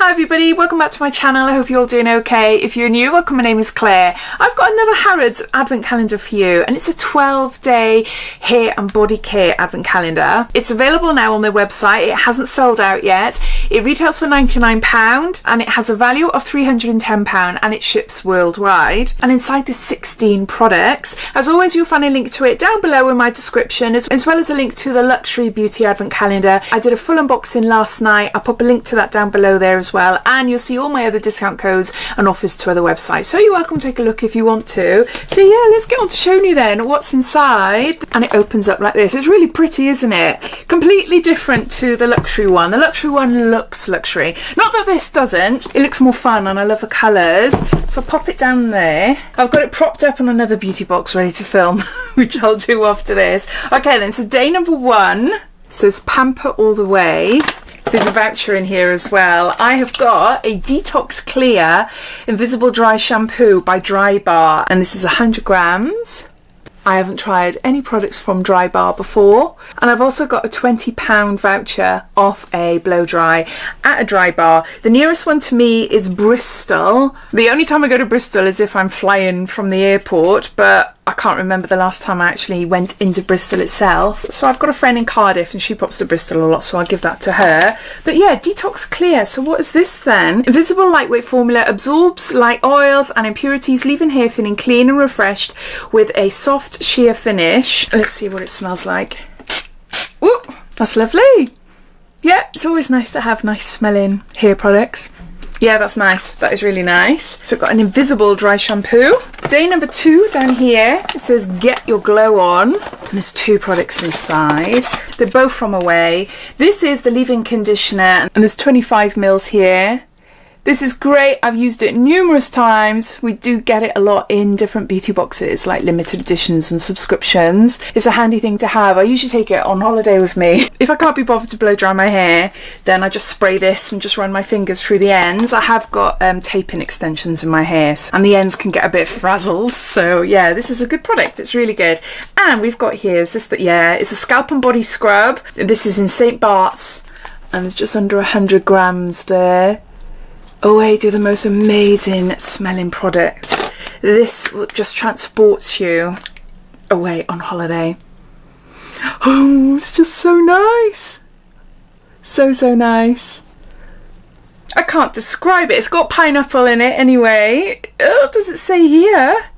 Hi everybody, welcome back to my channel. I hope you're all doing okay. If you're new, welcome. My name is Claire. I've got another Harrods advent calendar for you, and it's a 12-day hair and body care advent calendar. It's available now on their website. It hasn't sold out yet. It retails for £99 and it has a value of £310 and it ships worldwide. And inside there's 16 products. As always, you'll find a link to it down below in my description, as well as a link to the luxury beauty advent calendar. I did a full unboxing last night. I'll pop a link to that down below there as well, and you'll see all my other discount codes and offers to other websites, so you're welcome to take a look if you want to. So yeah, let's get on to showing you then what's inside. And it opens up like this. It's really pretty, isn't it? Completely different to the luxury one. The luxury one looks luxury, not that this doesn't. It looks more fun and I love the colours. So I'll pop it down there. I've got it propped up on another beauty box ready to film which I'll do after this. Okay then, so day number 1 says pamper all the way. There's a voucher in here as well. I have got a Detox Clear Invisible Dry Shampoo by Drybar, and this is 100 grams. I haven't tried any products from Drybar before, and I've also got a £20 voucher off a blow dry at a Drybar. The nearest one to me is Bristol. The only time I go to Bristol is if I'm flying from the airport, but I can't remember the last time I actually went into Bristol itself. So I've got a friend in Cardiff and she pops to Bristol a lot, so I'll give that to her. But yeah, Detox Clear. So what is this then? Invisible lightweight formula absorbs light oils and impurities, leaving hair feeling clean and refreshed with a soft sheer finish. Let's see what it smells like. Ooh, that's lovely. Yeah, it's always nice to have nice smelling hair products. Yeah, that's nice. That is really nice. So I've got an invisible dry shampoo. Day number 2 down here, it says get your glow on. And there's 2 products inside. They're both from Away. This is the leave-in conditioner, and there's 25 mils here. This is great. I've used it numerous times. We do get it a lot in different beauty boxes, like limited editions and subscriptions. It's a handy thing to have. I usually take it on holiday with me. If I can't be bothered to blow dry my hair, then I just spray this and just run my fingers through the ends. I have got tape-in extensions in my hair, and the ends can get a bit frazzled. So yeah, this is a good product. It's really good. And we've got here, is this it's a scalp and body scrub. This is in St. Bart's, and it's just under 100 grams there. Away do the most amazing smelling products. This just transports you away on holiday. Oh, it's just so nice. So nice. I can't describe it. It's got pineapple in it anyway. Oh, does it say here?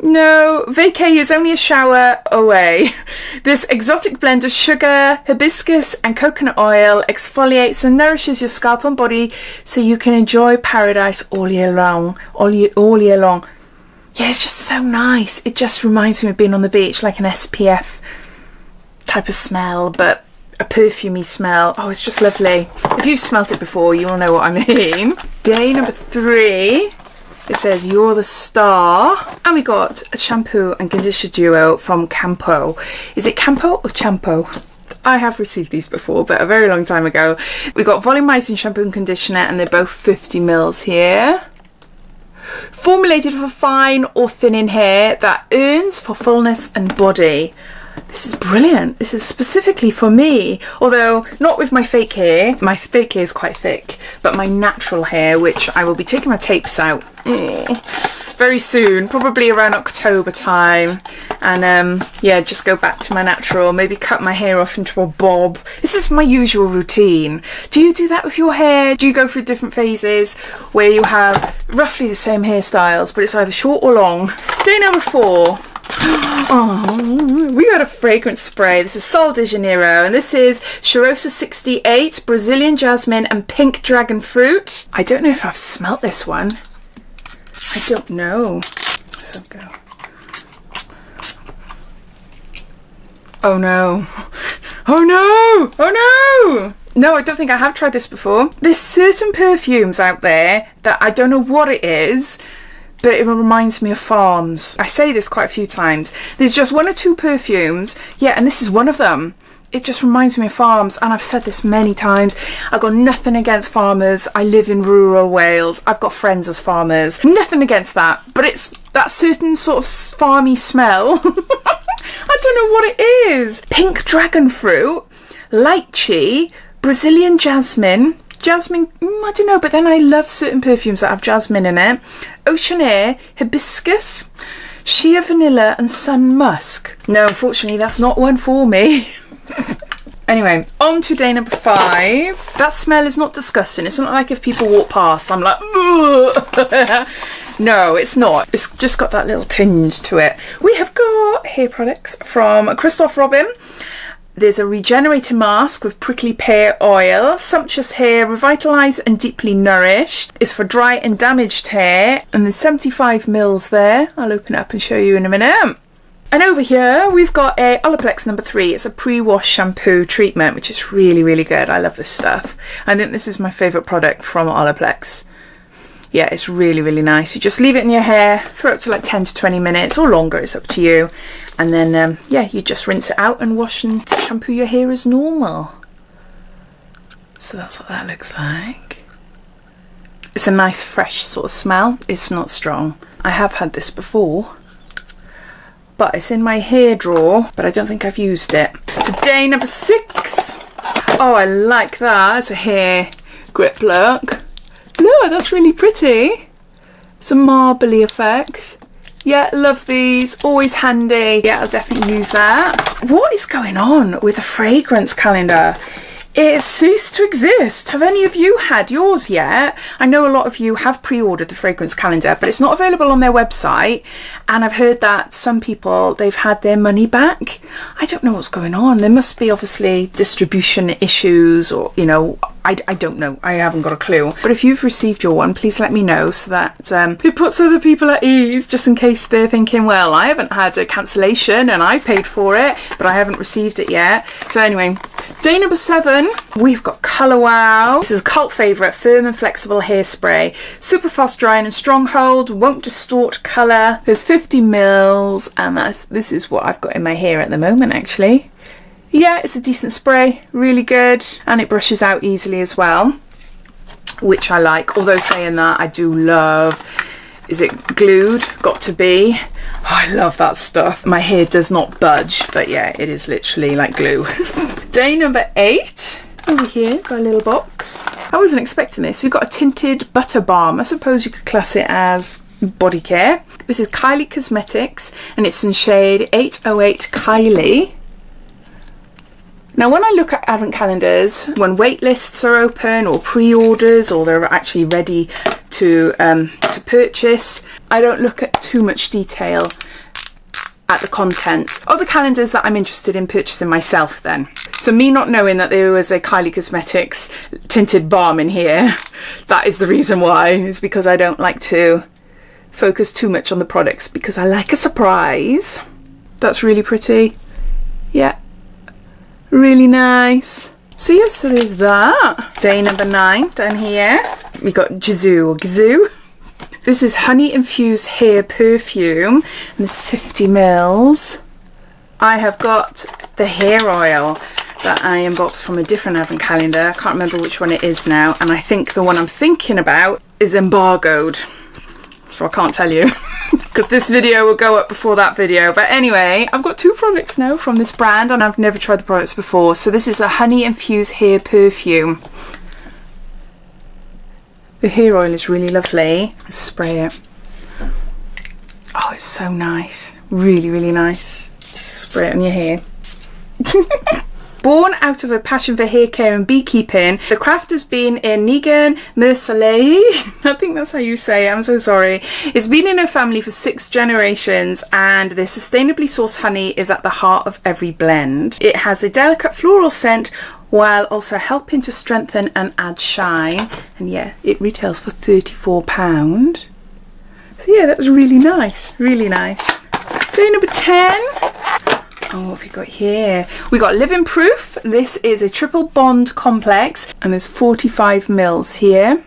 No, vacay is only a shower away. This exotic blend of sugar, hibiscus and coconut oil exfoliates and nourishes your scalp and body so you can enjoy paradise all year long. All year long. Yeah, it's just so nice. It just reminds me of being on the beach, like an SPF type of smell, but a perfumey smell. Oh, it's just lovely. If you've smelt it before, you'll know what I mean. Day number 3. It says you're the star, and we got a shampoo and conditioner duo from Campo. Is it Campo or Champo? I have received these before, but a very long time ago. We got volumizing shampoo and conditioner, and they're both 50 mils here. Formulated for fine or thinning hair that earns for fullness and body. This is brilliant. This is specifically for me, although not with my fake hair. My fake hair is quite thick, but my natural hair, which I will be taking my tapes out very soon, probably around October time, and yeah, just go back to my natural, maybe cut my hair off into a bob. This is my usual routine. Do you do that with your hair? Do you go through different phases where you have roughly the same hairstyles, but it's either short or long? Day number 4. Oh, we got a fragrance spray. This is Sol de Janeiro, and this is Cheirosa 68, Brazilian Jasmine and Pink Dragon Fruit. I don't know if I've smelt this one. I don't know. So go. Oh no. Oh no! Oh no! No, I don't think I have tried this before. There's certain perfumes out there that I don't know what it is, but it reminds me of farms. I say this quite a few times. There's just 1 or 2 perfumes, yeah, and this is one of them. It just reminds me of farms, and I've said this many times. I've got nothing against farmers. I live in rural Wales. I've got friends as farmers. Nothing against that, but it's that certain sort of farmy smell. I don't know what it is. Pink dragon fruit, lychee, Brazilian jasmine, jasmine, I don't know, but then I love certain perfumes that have jasmine in it. Ocean Air, Hibiscus, Sheer Vanilla and Sun Musk. No, unfortunately, that's not one for me. Anyway, on to day number 5. That smell is not disgusting. It's not like if people walk past, I'm like, ugh. No, it's not. It's just got that little tinge to it. We have got hair products from Christoph Robin. There's a regenerating mask with prickly pear oil. Sumptuous hair, revitalised and deeply nourished. It's for dry and damaged hair. And there's 75 mils there. I'll open it up and show you in a minute. And over here, we've got a Olaplex number 3. It's a pre-wash shampoo treatment, which is really, really good. I love this stuff. I think this is my favourite product from Olaplex. Yeah, it's really, really nice. You just leave it in your hair for up to like 10 to 20 minutes or longer. It's up to you. And then, yeah, you just rinse it out and wash and shampoo your hair as normal. So that's what that looks like. It's a nice, fresh sort of smell. It's not strong. I have had this before, but it's in my hair drawer, but I don't think I've used it. So day number 6. Oh, I like that. It's a hair grip look. Look, that's really pretty. It's a marbly effect. Yeah, love these. Always handy. Yeah, I'll definitely use that. What is going on with the fragrance calendar? It has ceased to exist. Have any of you had yours yet? I know a lot of you have pre-ordered the fragrance calendar, but it's not available on their website. And I've heard that some people, they've had their money back. I don't know what's going on. There must be obviously distribution issues or, you know, I don't know. I haven't got a clue. But if you've received your one, please let me know so that it puts other people at ease, just in case they're thinking, well, I haven't had a cancellation and I've paid for it, but I haven't received it yet. So anyway, day number 7, we've got Colorow. This is a cult favourite, firm and flexible hairspray. Super fast drying and strong hold, won't distort colour. There's 50 mils and this is what I've got in my hair at the moment actually. Yeah, it's a decent spray, really good, and it brushes out easily as well, which I like. Although saying that, I do love, is it glued? Got to be. Oh, I love that stuff. My hair does not budge, but yeah, it is literally like glue. Day number 8. Over here, got a little box. I wasn't expecting this. We've got a tinted butter balm. I suppose you could class it as body care. This is Kylie Cosmetics, and it's in shade 808 Kylie. Now, when I look at advent calendars, when wait lists are open or pre-orders or they're actually ready to purchase, I don't look at too much detail at the contents of the calendars that I'm interested in purchasing myself then. So me not knowing that there was a Kylie Cosmetics tinted balm in here, that is the reason why. It's because I don't like to focus too much on the products because I like a surprise. That's really pretty. Yeah. Really nice. So yeah, so there's that. Day number 9 down here. We got Gazoo. This is honey infused hair perfume and there's 50 mils. I have got the hair oil that I unboxed from a different advent calendar. I can't remember which one it is now, and I think the one I'm thinking about is embargoed. So I can't tell you because this video will go up before that video. But anyway, I've got 2 products now from this brand and I've never tried the products before. So this is a honey infused hair perfume. The hair oil is really lovely. Let's spray it. Oh, it's so nice. Really, really nice. Just spray it on your hair. Born out of a passion for hair care and beekeeping, the craft has been in Negan Mersaleh. I think that's how you say it, I'm so sorry. It's been in her family for 6 generations and the sustainably sourced honey is at the heart of every blend. It has a delicate floral scent while also helping to strengthen and add shine. And yeah, it retails for £34. So yeah, that's really nice, really nice. Day number 10. Oh, what have we got here? We got Living Proof. This is a triple bond complex and there's 45 mils here.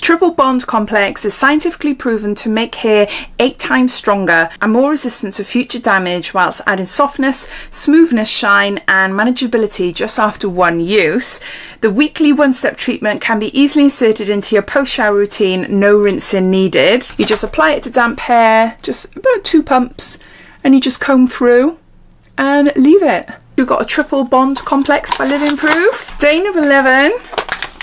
Triple bond complex is scientifically proven to make hair 8 times stronger and more resistant to future damage whilst adding softness, smoothness, shine and manageability just after one use. The weekly one-step treatment can be easily inserted into your post-shower routine, no rinsing needed. You just apply it to damp hair, just about 2 pumps, and you just comb through and leave it. We've got a triple bond complex by Living Proof. Day number 11.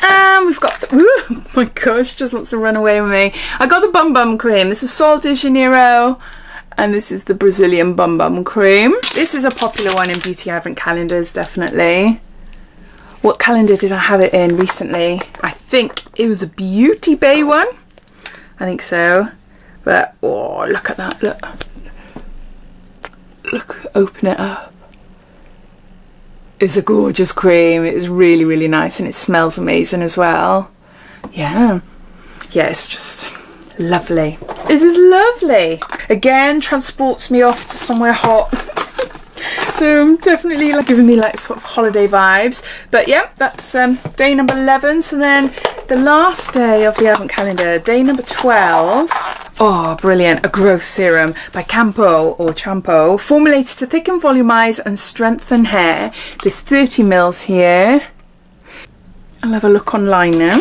And we've got the, oh my gosh, she just wants to run away with me. I got the Bum Bum cream. This is Sol de Janeiro. And this is the Brazilian Bum Bum cream. This is a popular one in beauty advent calendars, definitely. What calendar did I have it in recently? I think it was the Beauty Bay one. I think so. But, oh, look at that, look. Look, open it up. It's a gorgeous cream. It is really, really nice, and it smells amazing as well. Yeah. Yeah, it's just lovely. This is lovely. Again, transports me off to somewhere hot. So definitely like giving me like sort of holiday vibes. But yeah, that's day number 11. So then the last day of the advent calendar, day number 12. Oh, brilliant. A growth serum by Campo or Champo, formulated to thicken, volumize and strengthen hair. There's 30 mils here. I'll have a look online now.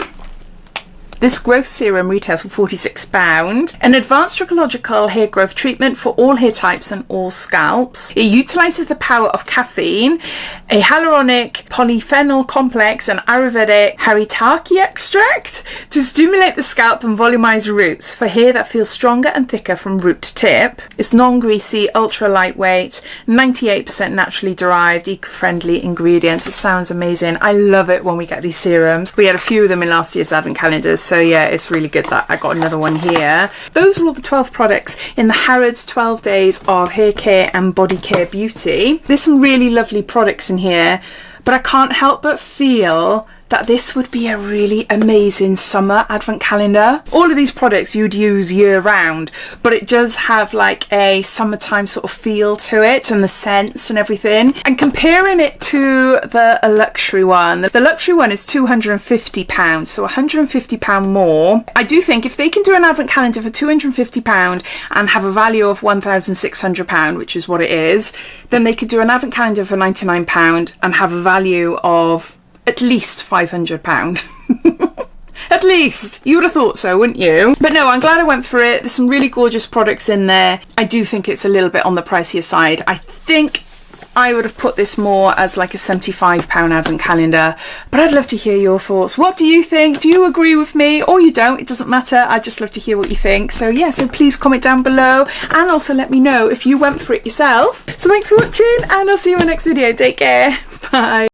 This growth serum retails for £46. An advanced trichological hair growth treatment for all hair types and all scalps. It utilises the power of caffeine, a hyaluronic polyphenol complex and Ayurvedic haritaki extract to stimulate the scalp and volumize roots for hair that feels stronger and thicker from root to tip. It's non-greasy, ultra lightweight, 98% naturally derived, eco-friendly ingredients. It sounds amazing. I love it when we get these serums. We had a few of them in last year's advent calendars. So yeah, it's really good that I got another one here. Those are all the 12 products in the Harrods 12 Days of Hair Care and Body Care Beauty. There's some really lovely products in here, but I can't help but feel that this would be a really amazing summer advent calendar. All of these products you'd use year round, but it does have like a summertime sort of feel to it, and the scents and everything. And comparing it to the luxury one, the luxury one is £250, so £150 more. I do think if they can do an advent calendar for £250 and have a value of £1,600, which is what it is, then they could do an advent calendar for £99 and have a value of at least £500. At least. You would have thought so, wouldn't you? But no, I'm glad I went for it. There's some really gorgeous products in there. I do think it's a little bit on the pricier side. I think I would have put this more as like a £75 advent calendar, but I'd love to hear your thoughts. What do you think? Do you agree with me, or you don't? It doesn't matter. I'd just love to hear what you think. So yeah, so please comment down below and also let me know if you went for it yourself. So thanks for watching, and I'll see you in my next video. Take care. Bye.